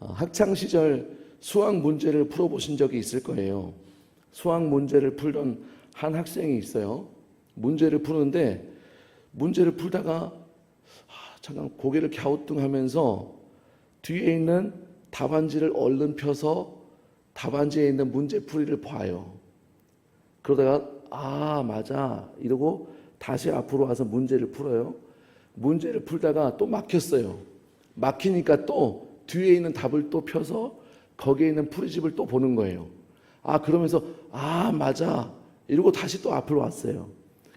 학창 시절 수학 문제를 풀어보신 적이 있을 거예요. 수학 문제를 풀던 한 학생이 있어요. 문제를 푸는데 문제를 풀다가 잠깐 고개를 갸우뚱하면서 뒤에 있는 답안지를 얼른 펴서 답안지에 있는 문제풀이를 봐요. 그러다가 맞아 이러고 다시 앞으로 와서 문제를 풀어요. 문제를 풀다가 또 막혔어요. 막히니까 또 뒤에 있는 답을 또 펴서 거기에 있는 풀이집을 또 보는 거예요. 그러면서 맞아 이러고 다시 또 앞으로 왔어요.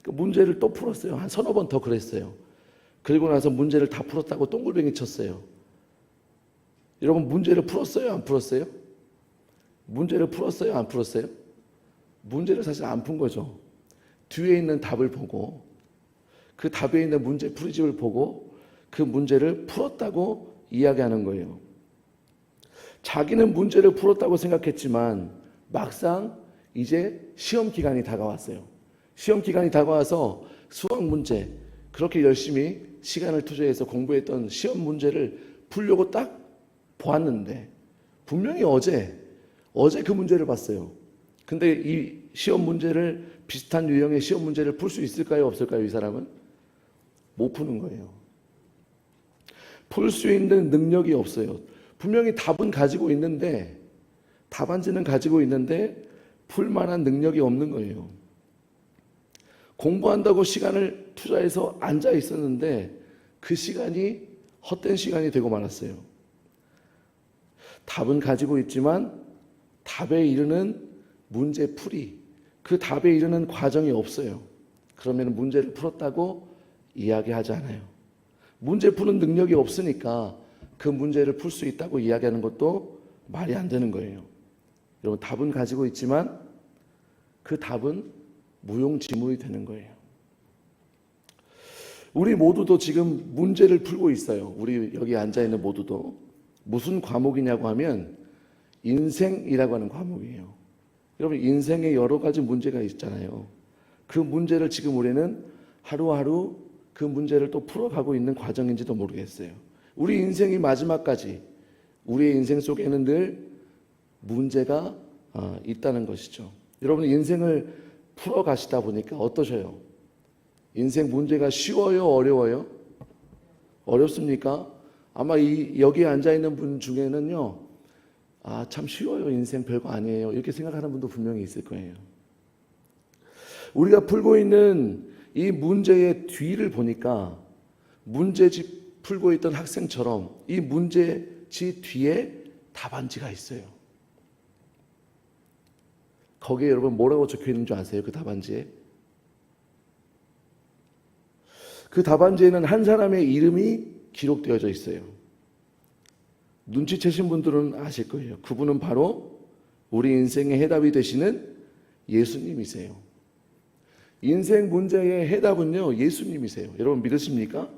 문제를 또 풀었어요. 한 서너 번 더 그랬어요. 그리고 나서 문제를 다 풀었다고 동글뱅이 쳤어요. 여러분 문제를 풀었어요? 안 풀었어요? 문제를 풀었어요? 안 풀었어요? 문제를 사실 안 푼 거죠. 뒤에 있는 답을 보고 그 답에 있는 문제 풀이집을 보고 그 문제를 풀었다고 이야기하는 거예요. 자기는 문제를 풀었다고 생각했지만 막상 이제 시험 기간이 다가왔어요. 시험 기간이 다가와서 수학 문제 그렇게 열심히 시간을 투자해서 공부했던 시험 문제를 풀려고 딱 보았는데 분명히 어제 그 문제를 봤어요. 근데 이 시험 문제를 비슷한 유형의 시험 문제를 풀 수 있을까요? 없을까요? 이 사람은 못 푸는 거예요. 풀 수 있는 능력이 없어요. 분명히 답은 가지고 있는데 답안지는 가지고 있는데 풀 만한 능력이 없는 거예요. 공부한다고 시간을 투자해서 앉아 있었는데 그 시간이 헛된 시간이 되고 말았어요. 답은 가지고 있지만 답에 이르는 문제 풀이, 그 답에 이르는 과정이 없어요. 그러면 문제를 풀었다고 이야기하지 않아요. 문제 푸는 능력이 없으니까 그 문제를 풀 수 있다고 이야기하는 것도 말이 안 되는 거예요. 여러분 답은 가지고 있지만 그 답은 무용지물이 되는 거예요. 우리 모두도 지금 문제를 풀고 있어요. 우리 여기 앉아있는 모두도. 무슨 과목이냐고 하면 인생이라고 하는 과목이에요. 여러분 인생에 여러 가지 문제가 있잖아요. 그 문제를 지금 우리는 하루하루 그 문제를 또 풀어가고 있는 과정인지도 모르겠어요. 우리 인생이 마지막까지 우리의 인생 속에는 늘 문제가 있다는 것이죠. 여러분 인생을 풀어가시다 보니까 어떠셔요? 인생 문제가 쉬워요? 어려워요? 어렵습니까? 아마 여기에 앉아있는 분 중에는요 참 쉬워요. 인생 별거 아니에요. 이렇게 생각하는 분도 분명히 있을 거예요. 우리가 풀고 있는 이 문제의 뒤를 보니까 문제집 풀고 있던 학생처럼 이 문제집 뒤에 답안지가 있어요. 거기에 여러분 뭐라고 적혀 있는 줄 아세요? 그 답안지에? 그 답안지에는 한 사람의 이름이 기록되어져 있어요. 눈치채신 분들은 아실 거예요. 그분은 바로 우리 인생의 해답이 되시는 예수님이세요. 인생 문제의 해답은요 예수님이세요. 여러분 믿으십니까?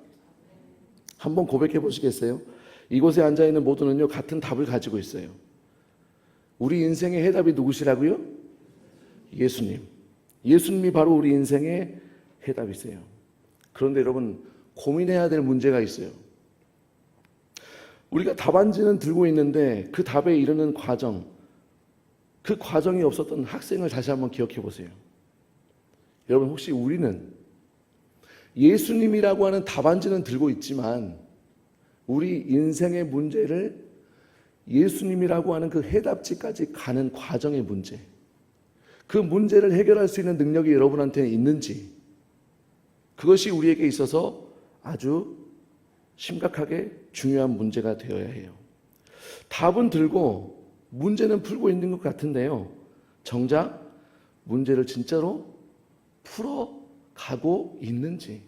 한번 고백해 보시겠어요? 이곳에 앉아있는 모두는요 같은 답을 가지고 있어요. 우리 인생의 해답이 누구시라고요? 예수님. 예수님이 바로 우리 인생의 해답이세요. 그런데 여러분 고민해야 될 문제가 있어요. 우리가 답안지는 들고 있는데 그 답에 이르는 과정, 그 과정이 없었던 학생을 다시 한번 기억해 보세요. 여러분 혹시 우리는 예수님이라고 하는 답안지는 들고 있지만 우리 인생의 문제를 예수님이라고 하는 그 해답지까지 가는 과정의 문제, 그 문제를 해결할 수 있는 능력이 여러분한테 있는지, 그것이 우리에게 있어서 아주 심각하게 중요한 문제가 되어야 해요. 답은 들고 문제는 풀고 있는 것 같은데요, 정작 문제를 진짜로 풀어가고 있는지,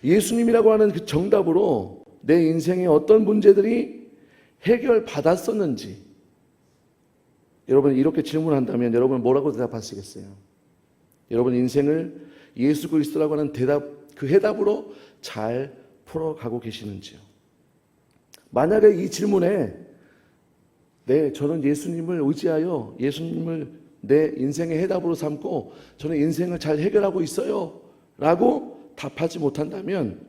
예수님이라고 하는 그 정답으로 내 인생의 어떤 문제들이 해결받았었는지, 여러분 이렇게 질문한다면 여러분 뭐라고 대답하시겠어요? 여러분 인생을 예수 그리스도라고 하는 그 해답으로 잘 풀어가고 계시는지요? 만약에 이 질문에 네, 저는 예수님을 의지하여 예수님을 내 인생의 해답으로 삼고 저는 인생을 잘 해결하고 있어요 라고 답하지 못한다면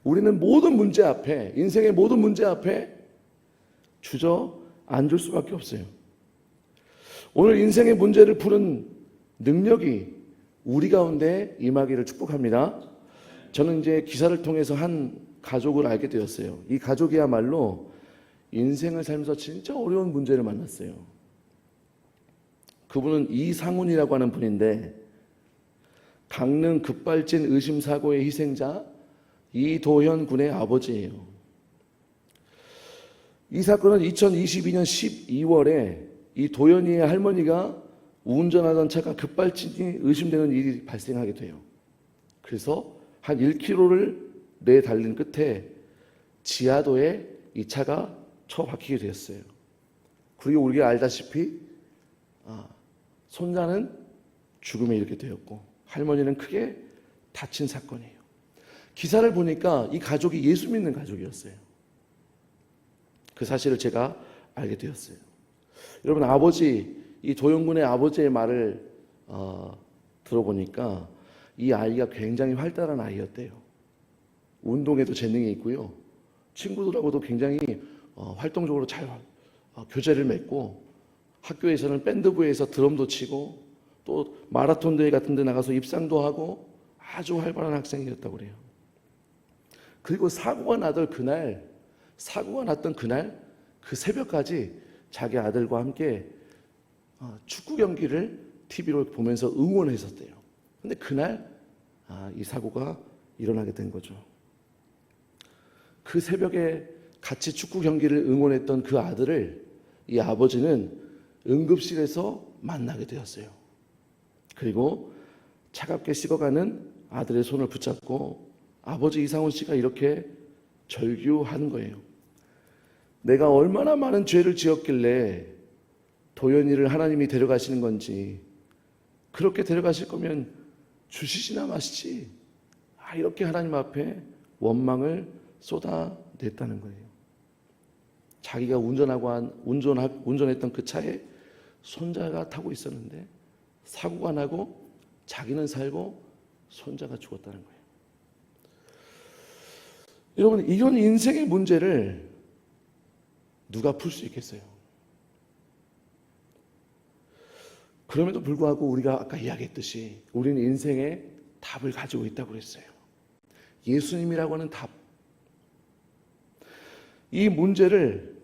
우리는 모든 문제 앞에, 인생의 모든 문제 앞에 주저앉을 수밖에 없어요. 오늘 인생의 문제를 푸는 능력이 우리 가운데 임하기를 축복합니다. 저는 이제 기사를 통해서 한 가족을 알게 되었어요. 이 가족이야말로 인생을 살면서 진짜 어려운 문제를 만났어요. 그분은 이상훈이라고 하는 분인데 강릉 급발진 의심사고의 희생자 이도현 군의 아버지예요. 이 사건은 2022년 12월에 이 도현이의 할머니가 운전하던 차가 급발진이 의심되는 일이 발생하게 돼요. 그래서 한 1km를 내달린 끝에 지하도에 이 차가 처박히게 되었어요. 그리고 우리가 알다시피 손자는 죽음에 이르게 되었고 할머니는 크게 다친 사건이에요. 기사를 보니까 이 가족이 예수 믿는 가족이었어요. 그 사실을 제가 알게 되었어요. 여러분, 아버지, 이 도영군의 아버지의 말을 들어보니까 이 아이가 굉장히 활달한 아이였대요. 운동에도 재능이 있고요. 친구들하고도 굉장히 활동적으로 잘 교제를 맺고 학교에서는 밴드부에서 드럼도 치고 또 마라톤 대회 같은 데 나가서 입상도 하고 아주 활발한 학생이었다고 그래요. 그리고 사고가 났던 그날 그 새벽까지 자기 아들과 함께 축구 경기를 TV로 보면서 응원했었대요. 근데 그날 이 사고가 일어나게 된 거죠. 그 새벽에 같이 축구 경기를 응원했던 그 아들을 이 아버지는 응급실에서 만나게 되었어요. 그리고 차갑게 식어가는 아들의 손을 붙잡고 아버지 이상훈 씨가 이렇게 절규하는 거예요. 내가 얼마나 많은 죄를 지었길래 도연이를 하나님이 데려가시는 건지, 그렇게 데려가실 거면 주시지나 마시지. 이렇게 하나님 앞에 원망을 쏟아냈다는 거예요. 자기가 운전했던 그 차에 손자가 타고 있었는데 사고가 나고 자기는 살고 손자가 죽었다는 거예요. 여러분, 이런 인생의 문제를 누가 풀 수 있겠어요? 그럼에도 불구하고 우리가 아까 이야기했듯이 우리는 인생의 답을 가지고 있다고 그랬어요. 예수님이라고 하는 답. 이 문제를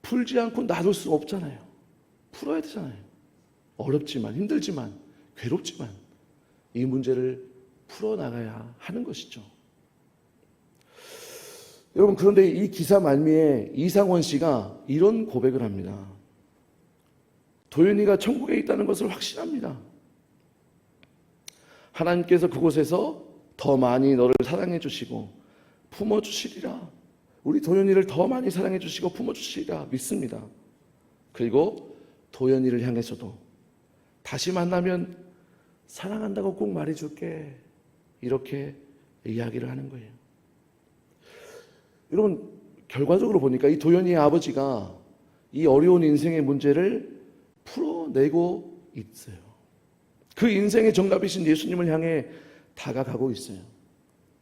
풀지 않고 놔둘 수 없잖아요. 풀어야 되잖아요. 어렵지만, 힘들지만, 괴롭지만 이 문제를 풀어나가야 하는 것이죠. 여러분, 그런데 이 기사 말미에 이상원 씨가 이런 고백을 합니다. 도윤이가 천국에 있다는 것을 확신합니다. 하나님께서 그곳에서 더 많이 너를 사랑해 주시고 품어주시리라. 우리 도윤이를 더 많이 사랑해 주시고 품어주시리라 믿습니다. 그리고 도윤이를 향해서도 다시 만나면 사랑한다고 꼭 말해줄게, 이렇게 이야기를 하는 거예요. 여러분, 결과적으로 보니까 이 도연이의 아버지가 이 어려운 인생의 문제를 풀어내고 있어요. 그 인생의 정답이신 예수님을 향해 다가가고 있어요.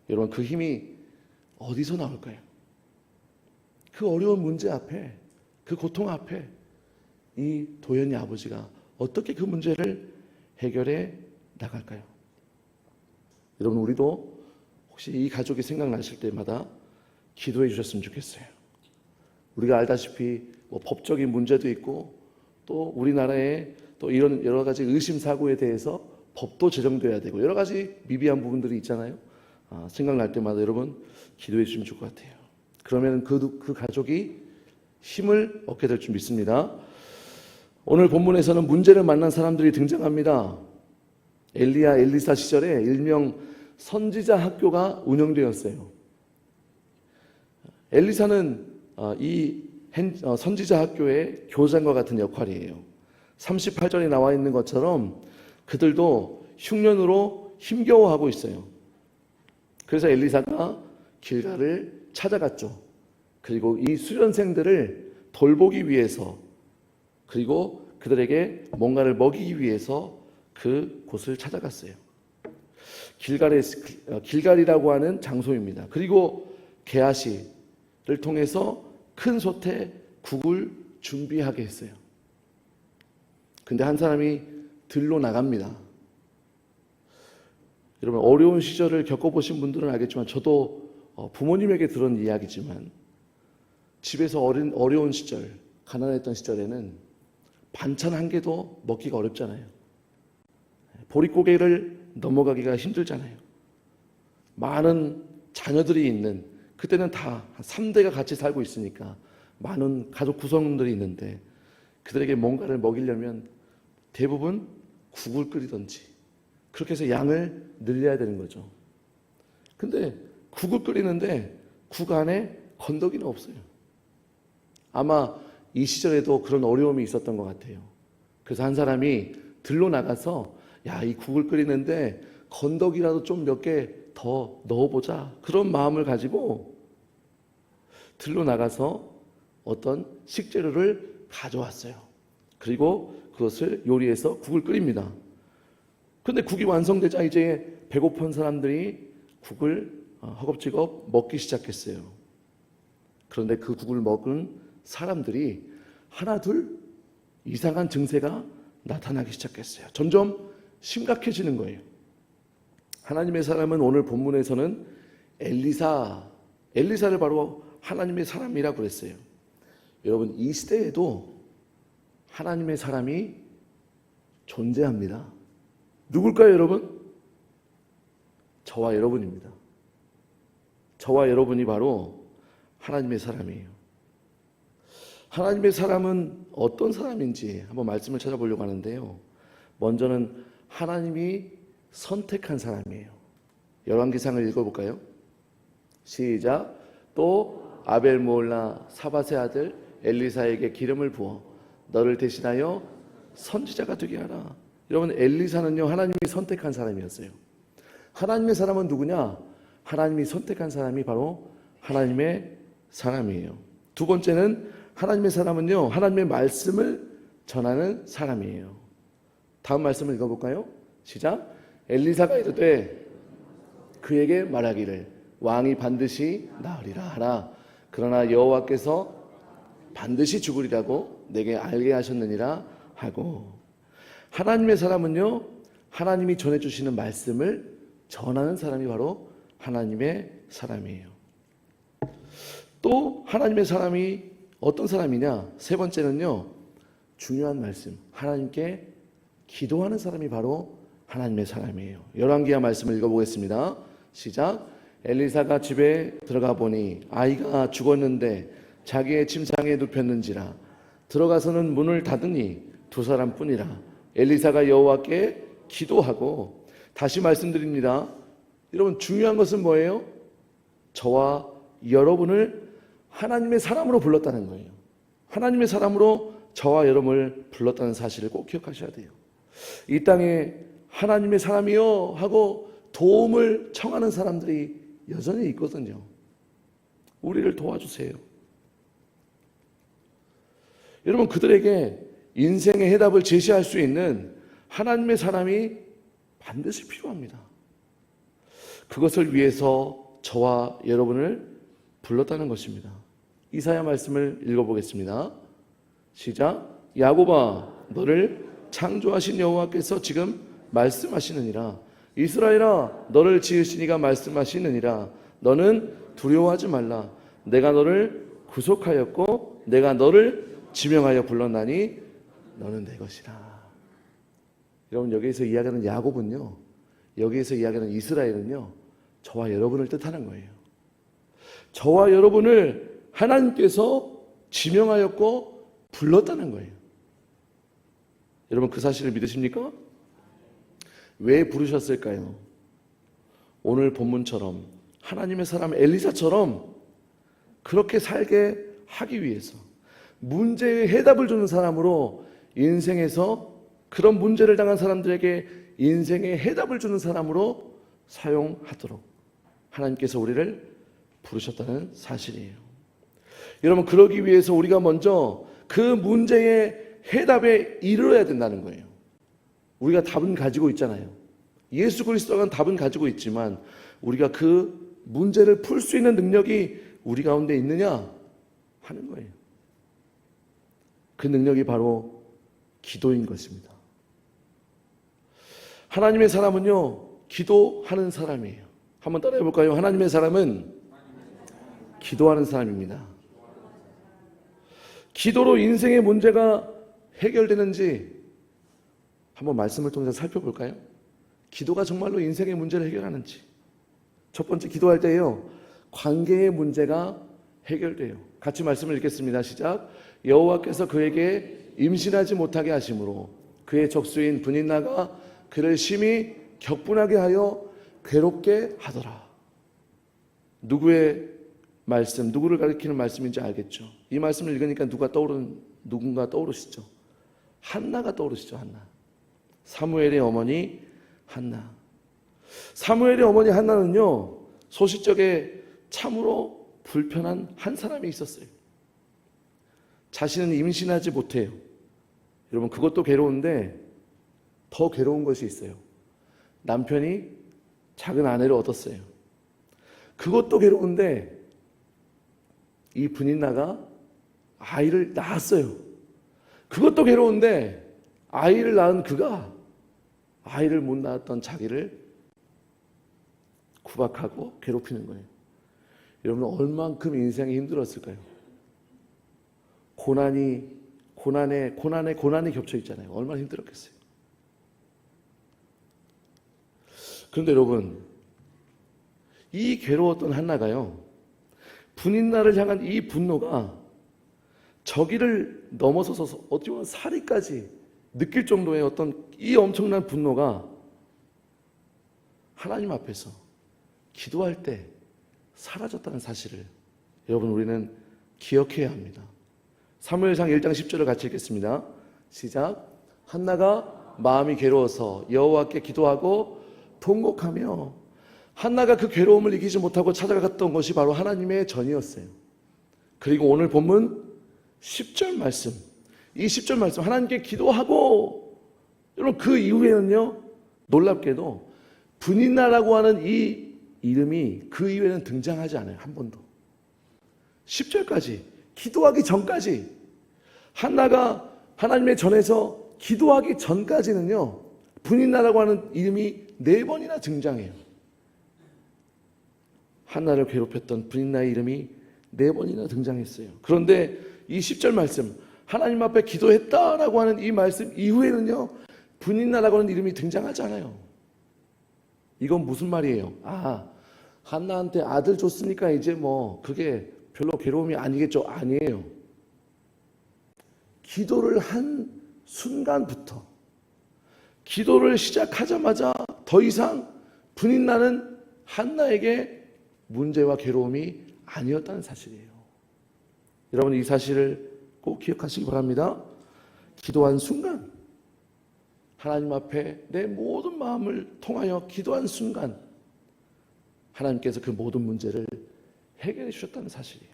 여러분, 그 힘이 어디서 나올까요? 그 어려운 문제 앞에, 그 고통 앞에 이 도연이 아버지가 어떻게 그 문제를 해결해 나갈까요? 여러분, 우리도 혹시 이 가족이 생각나실 때마다 기도해 주셨으면 좋겠어요. 우리가 알다시피 법적인 문제도 있고 또 우리나라에 또 이런 여러 가지 의심 사고에 대해서 법도 제정돼야 되고 여러 가지 미비한 부분들이 있잖아요. 생각날 때마다 여러분 기도해 주시면 좋을 것 같아요. 그러면 그 가족이 힘을 얻게 될 줄 믿습니다. 오늘 본문에서는 문제를 만난 사람들이 등장합니다. 엘리야, 엘리사 시절에 일명 선지자 학교가 운영되었어요. 엘리사는 이 선지자 학교의 교장과 같은 역할이에요. 38절에 나와 있는 것처럼 그들도 흉년으로 힘겨워하고 있어요. 그래서 엘리사가 길갈을 찾아갔죠. 그리고 이 수련생들을 돌보기 위해서, 그리고 그들에게 뭔가를 먹이기 위해서 그 곳을 찾아갔어요. 길갈이라고 하는 장소입니다. 그리고 게하시를 통해서 큰 솥에 국을 준비하게 했어요. 근데 한 사람이 들로 나갑니다. 여러분, 어려운 시절을 겪어보신 분들은 알겠지만, 저도 부모님에게 들은 이야기지만, 집에서 어려운 시절, 가난했던 시절에는 반찬 한 개도 먹기가 어렵잖아요. 보릿고개를 넘어가기가 힘들잖아요. 많은 자녀들이 있는, 그때는 다 3대가 같이 살고 있으니까 많은 가족 구성원들이 있는데, 그들에게 뭔가를 먹이려면 대부분 국을 끓이든지 그렇게 해서 양을 늘려야 되는 거죠. 근데 국을 끓이는데 국 안에 건더기는 없어요. 아마 이 시절에도 그런 어려움이 있었던 것 같아요. 그래서 한 사람이 들로 나가서, 야, 이 국을 끓이는데 건더기라도 좀 몇 개 더 넣어보자, 그런 마음을 가지고 들로 나가서 어떤 식재료를 가져왔어요. 그리고 그것을 요리해서 국을 끓입니다. 근데 국이 완성되자 이제 배고픈 사람들이 국을 허겁지겁 먹기 시작했어요. 그런데 그 국을 먹은 사람들이 하나 둘 이상한 증세가 나타나기 시작했어요. 점점 심각해지는 거예요. 하나님의 사람은 오늘 본문에서는 엘리사를 바로 하나님의 사람이라고 그랬어요. 여러분, 이 시대에도 하나님의 사람이 존재합니다. 누굴까요, 여러분? 저와 여러분입니다. 저와 여러분이 바로 하나님의 사람이에요. 하나님의 사람은 어떤 사람인지 한번 말씀을 찾아보려고 하는데요. 먼저는 하나님이 선택한 사람이에요. 열왕기상을 읽어볼까요? 시작. 또 아벨 모올라 사밧의 아들 엘리사에게 기름을 부어 너를 대신하여 선지자가 되게 하라. 여러분, 엘리사는요, 하나님이 선택한 사람이었어요. 하나님의 사람은 누구냐? 하나님이 선택한 사람이 바로 하나님의 사람이에요. 두 번째는 하나님의 사람은요, 하나님의 말씀을 전하는 사람이에요. 다음 말씀을 읽어볼까요? 시작. 엘리사가 이르되 그에게 말하기를 왕이 반드시 나으리라 하라. 그러나 여호와께서 반드시 죽으리라고 내게 알게 하셨느니라 하고. 하나님의 사람은요, 하나님이 전해주시는 말씀을 전하는 사람이 바로 하나님의 사람이에요. 또 하나님의 사람이 어떤 사람이냐? 세 번째는요, 중요한 말씀, 하나님께 기도하는 사람이 바로 하나님의 사람이에요. 열왕기하 말씀을 읽어보겠습니다. 시작. 엘리사가 집에 들어가 보니 아이가 죽었는데 자기의 침상에 눕혔는지라. 들어가서는 문을 닫으니 두 사람뿐이라. 엘리사가 여호와께 기도하고. 다시 말씀드립니다. 여러분, 중요한 것은 뭐예요? 저와 여러분을 하나님의 사람으로 불렀다는 거예요. 하나님의 사람으로 저와 여러분을 불렀다는 사실을 꼭 기억하셔야 돼요. 이 땅에 하나님의 사람이요 하고 도움을 청하는 사람들이 여전히 있거든요. 우리를 도와주세요. 여러분, 그들에게 인생의 해답을 제시할 수 있는 하나님의 사람이 반드시 필요합니다. 그것을 위해서 저와 여러분을 불렀다는 것입니다. 이사야 말씀을 읽어보겠습니다. 시작. 야곱아, 너를 창조하신 여호와께서 지금 말씀하시느니라. 이스라엘아, 너를 지으신 이가 말씀하시느니라. 너는 두려워하지 말라. 내가 너를 구속하였고 내가 너를 지명하여 불렀나니 너는 내 것이라. 여러분, 여기에서 이야기하는 야곱은요, 여기에서 이야기하는 이스라엘은요, 저와 여러분을 뜻하는 거예요. 저와 여러분을 하나님께서 지명하였고 불렀다는 거예요. 여러분, 그 사실을 믿으십니까? 왜 부르셨을까요? 오늘 본문처럼 하나님의 사람 엘리사처럼 그렇게 살게 하기 위해서, 문제의 해답을 주는 사람으로 인생에서 그런 문제를 당한 사람들에게 인생의 해답을 주는 사람으로 사용하도록 하나님께서 우리를 부르셨다는 사실이에요. 여러분, 그러기 위해서 우리가 먼저 그 문제의 해답에 이르러야 된다는 거예요. 우리가 답은 가지고 있잖아요. 예수 그리스도가 답은 가지고 있지만 우리가 그 문제를 풀 수 있는 능력이 우리 가운데 있느냐 하는 거예요. 그 능력이 바로 기도인 것입니다. 하나님의 사람은요, 기도하는 사람이에요. 한번 따라해 볼까요? 하나님의 사람은 기도하는 사람입니다. 기도로 인생의 문제가 해결되는지 한번 말씀을 통해서 살펴볼까요? 기도가 정말로 인생의 문제를 해결하는지. 첫 번째, 기도할 때요, 관계의 문제가 해결돼요. 같이 말씀을 읽겠습니다. 시작. 여호와께서 그에게 임신하지 못하게 하심으로 그의 적수인 브닛나가 그를 심히 격분하게 하여 괴롭게 하더라. 누구의 말씀, 누구를 가리키는 말씀인지 알겠죠? 이 말씀을 읽으니까 누군가 떠오르시죠? 한나가 떠오르시죠? 한나. 사무엘의 어머니 한나. 사무엘의 어머니 한나는요, 소시적에 참으로 불편한 한 사람이 있었어요. 자신은 임신하지 못해요. 여러분, 그것도 괴로운데 더 괴로운 것이 있어요. 남편이 작은 아내를 얻었어요. 그것도 괴로운데 이 브닛나가 아이를 낳았어요. 그것도 괴로운데 아이를 낳은 그가 아이를 못 낳았던 자기를 구박하고 괴롭히는 거예요. 여러분, 얼만큼 인생이 힘들었을까요? 고난에 겹쳐 있잖아요. 얼마나 힘들었겠어요. 그런데 여러분, 이 괴로웠던 한나가요, 브닛나를 향한 이 분노가 저기를 넘어서서 어떻게 보면 살인까지 느낄 정도의 어떤 이 엄청난 분노가 하나님 앞에서 기도할 때 사라졌다는 사실을 여러분, 우리는 기억해야 합니다. 사무엘상 1장 10절을 같이 읽겠습니다. 시작. 한나가 마음이 괴로워서 여호와께 기도하고 통곡하며, 한나가 그 괴로움을 이기지 못하고 찾아갔던 것이 바로 하나님의 전이었어요. 그리고 오늘 본문 10절 말씀, 이 10절 말씀, 하나님께 기도하고, 여러분, 그 이후에는요, 놀랍게도 브닛나라고 하는 이 이름이 그 이후에는 등장하지 않아요. 한 번도. 10절까지, 기도하기 전까지, 한나가 하나님의 전에서 기도하기 전까지는요, 브닛나라고 하는 이름이 4번이나 등장해요. 한나를 괴롭혔던 브닛나의 이름이 4번이나 등장했어요. 그런데 이 10절 말씀, 하나님 앞에 기도했다라고 하는 이 말씀 이후에는요, 브닛나라고 하는 이름이 등장하지 않아요. 이건 무슨 말이에요? 한나한테 아들 줬으니까 이제 뭐 그게 별로 괴로움이 아니겠죠? 아니에요. 기도를 한 순간부터, 기도를 시작하자마자 더 이상 브닛나는 한나에게 문제와 괴로움이 아니었다는 사실이에요. 여러분, 이 사실을 꼭 기억하시기 바랍니다. 기도한 순간, 하나님 앞에 내 모든 마음을 통하여 기도한 순간 하나님께서 그 모든 문제를 해결해 주셨다는 사실이에요.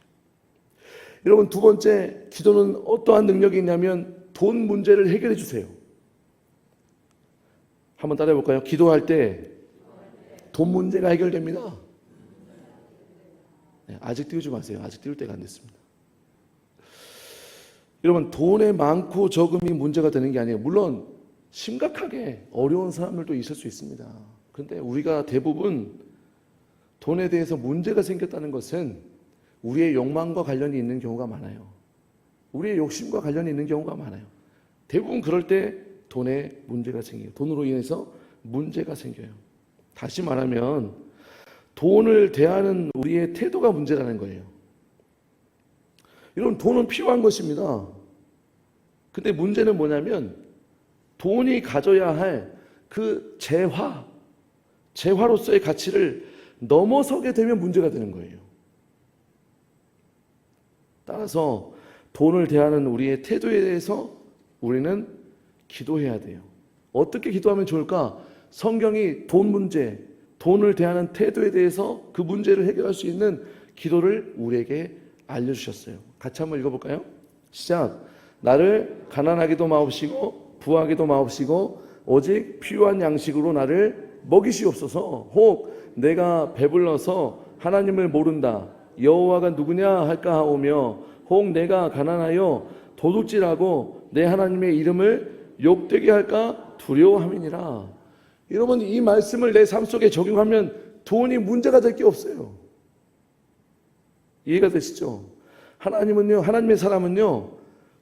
여러분, 두 번째, 기도는 어떠한 능력이 있냐면 돈 문제를 해결해 주세요. 한번 따라해 볼까요? 기도할 때 돈 문제가 해결됩니다. 네, 아직 띄우지 마세요. 아직 띄울 때가 안 됐습니다. 여러분, 돈의 많고 적음이 문제가 되는 게 아니에요. 물론 심각하게 어려운 사람들도 있을 수 있습니다. 그런데 우리가 대부분 돈에 대해서 문제가 생겼다는 것은 우리의 욕망과 관련이 있는 경우가 많아요. 우리의 욕심과 관련이 있는 경우가 많아요. 대부분 그럴 때 돈에 문제가 생겨요. 돈으로 인해서 문제가 생겨요. 다시 말하면 돈을 대하는 우리의 태도가 문제라는 거예요. 여러분, 돈은 필요한 것입니다. 근데 문제는 뭐냐면 돈이 가져야 할 그 재화로서의 가치를 넘어서게 되면 문제가 되는 거예요. 따라서 돈을 대하는 우리의 태도에 대해서 우리는 기도해야 돼요. 어떻게 기도하면 좋을까? 성경이 돈 문제, 돈을 대하는 태도에 대해서 그 문제를 해결할 수 있는 기도를 우리에게 알려주셨어요. 같이 한번 읽어볼까요? 시작. 나를 가난하게도 마옵시고 부하게도 마옵시고 오직 필요한 양식으로 나를 먹이시옵소서. 혹 내가 배불러서 하나님을 모른다, 여호와가 누구냐 할까 하오며, 혹 내가 가난하여 도둑질하고 내 하나님의 이름을 욕되게 할까 두려워함이니라. 여러분, 이 말씀을 내 삶 속에 적용하면 돈이 문제가 될 게 없어요. 이해가 되시죠? 하나님은요, 하나님의 사람은요,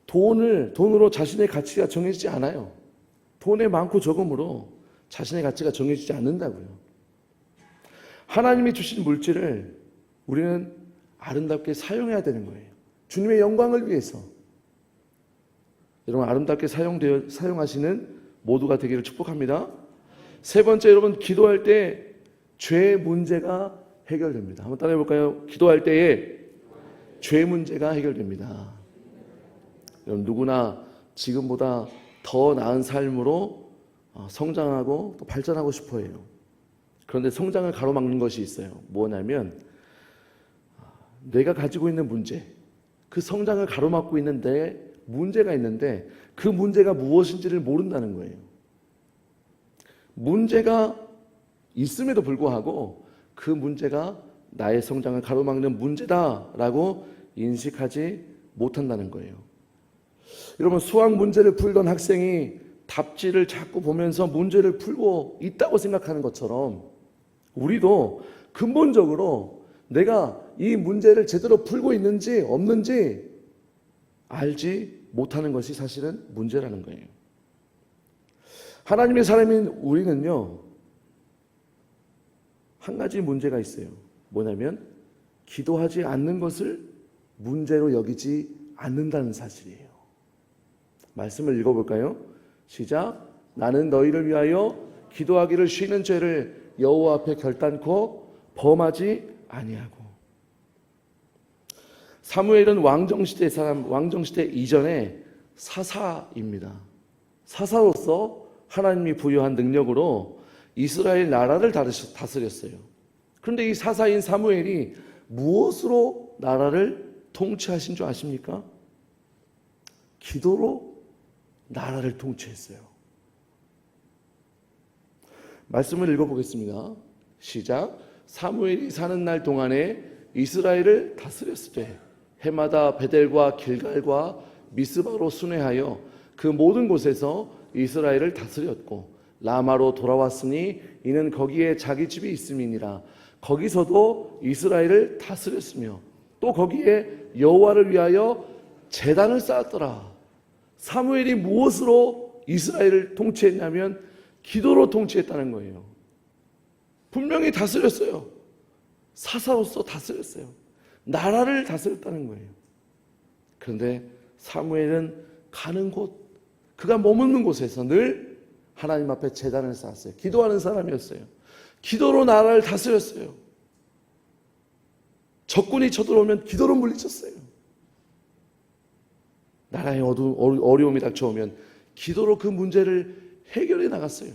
돈으로 자신의 가치가 정해지지 않아요. 돈의 많고 적음으로 자신의 가치가 정해지지 않는다고요. 하나님이 주신 물질을 우리는 아름답게 사용해야 되는 거예요. 주님의 영광을 위해서. 여러분, 아름답게 사용하시는 모두가 되기를 축복합니다. 세 번째, 여러분, 기도할 때 죄 문제가 해결됩니다. 한번 따라해 볼까요? 기도할 때에 죄 문제가 해결됩니다. 여러분, 누구나 지금보다 더 나은 삶으로 성장하고 또 발전하고 싶어 해요. 그런데 성장을 가로막는 것이 있어요. 뭐냐면 내가 가지고 있는 문제, 그 성장을 가로막고 있는데 문제가 있는데 그 문제가 무엇인지를 모른다는 거예요. 문제가 있음에도 불구하고 그 문제가 나의 성장을 가로막는 문제다라고 인식하지 못한다는 거예요. 여러분, 수학 문제를 풀던 학생이 답지를 자꾸 보면서 문제를 풀고 있다고 생각하는 것처럼 우리도 근본적으로 내가 이 문제를 제대로 풀고 있는지 없는지 알지 못하는 것이 사실은 문제라는 거예요. 하나님의 사람인 우리는요, 한 가지 문제가 있어요. 뭐냐면 기도하지 않는 것을 문제로 여기지 않는다는 사실이에요. 말씀을 읽어볼까요? 시작. 나는 너희를 위하여 기도하기를 쉬는 죄를 여호와 앞에 결단코 범하지 아니하고. 사무엘은 왕정시대 이전에 사사입니다. 사사로서 하나님이 부여한 능력으로 이스라엘 나라를 다스렸어요. 그런데 이 사사인 사무엘이 무엇으로 나라를 통치하신 줄 아십니까? 기도로 나라를 통치했어요. 말씀을 읽어보겠습니다. 시작. 사무엘이 사는 날 동안에 이스라엘을 다스렸을 때 해마다 베델과 길갈과 미스바로 순회하여 그 모든 곳에서 이스라엘을 다스렸고, 라마로 돌아왔으니 이는 거기에 자기 집이 있음이니라. 거기서도 이스라엘을 다스렸으며 또 거기에 여호와를 위하여 제단을 쌓았더라. 사무엘이 무엇으로 이스라엘을 통치했냐면 기도로 통치했다는 거예요. 분명히 다스렸어요. 사사로서 다스렸어요. 나라를 다스렸다는 거예요. 그런데 사무엘은 가는 곳, 그가 머무는 곳에서 늘 하나님 앞에 제단을 쌓았어요. 기도하는 사람이었어요. 기도로 나라를 다스렸어요. 적군이 쳐들어오면 기도로 물리쳤어요. 나라에 어려움이 닥쳐오면 기도로 그 문제를 해결해 나갔어요.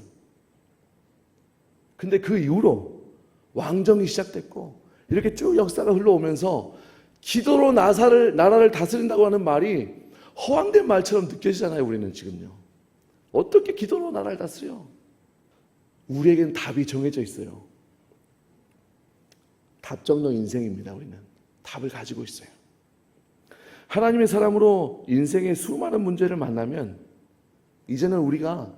근데 그 이후로 왕정이 시작됐고 이렇게 쭉 역사가 흘러오면서 기도로 나라를 다스린다고 하는 말이 허황된 말처럼 느껴지잖아요. 우리는 지금요. 어떻게 기도로 나라를 다스려? 우리에게는 답이 정해져 있어요. 답정너 인생입니다. 우리는 답을 가지고 있어요. 하나님의 사람으로 인생의 수많은 문제를 만나면 이제는 우리가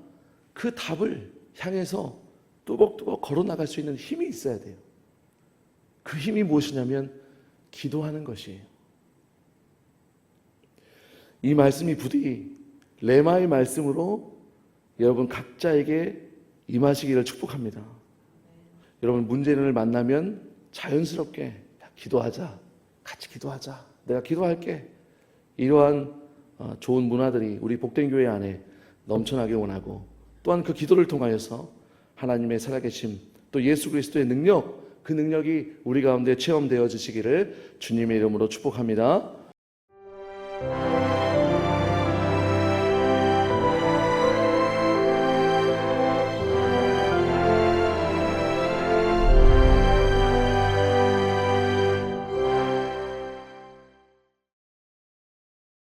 그 답을 향해서 뚜벅뚜벅 걸어나갈 수 있는 힘이 있어야 돼요. 그 힘이 무엇이냐면 기도하는 것이에요. 이 말씀이 부디 레마의 말씀으로 여러분 각자에게 임하시기를 축복합니다. 여러분, 문제를 만나면 자연스럽게 기도하자, 같이 기도하자, 내가 기도할게, 이러한 좋은 문화들이 우리 복된교회 안에 넘쳐나게 원하고, 또한 그 기도를 통하여서 하나님의 살아계심, 또 예수 그리스도의 능력, 그 능력이 우리 가운데 체험되어 지시기를 주님의 이름으로 축복합니다.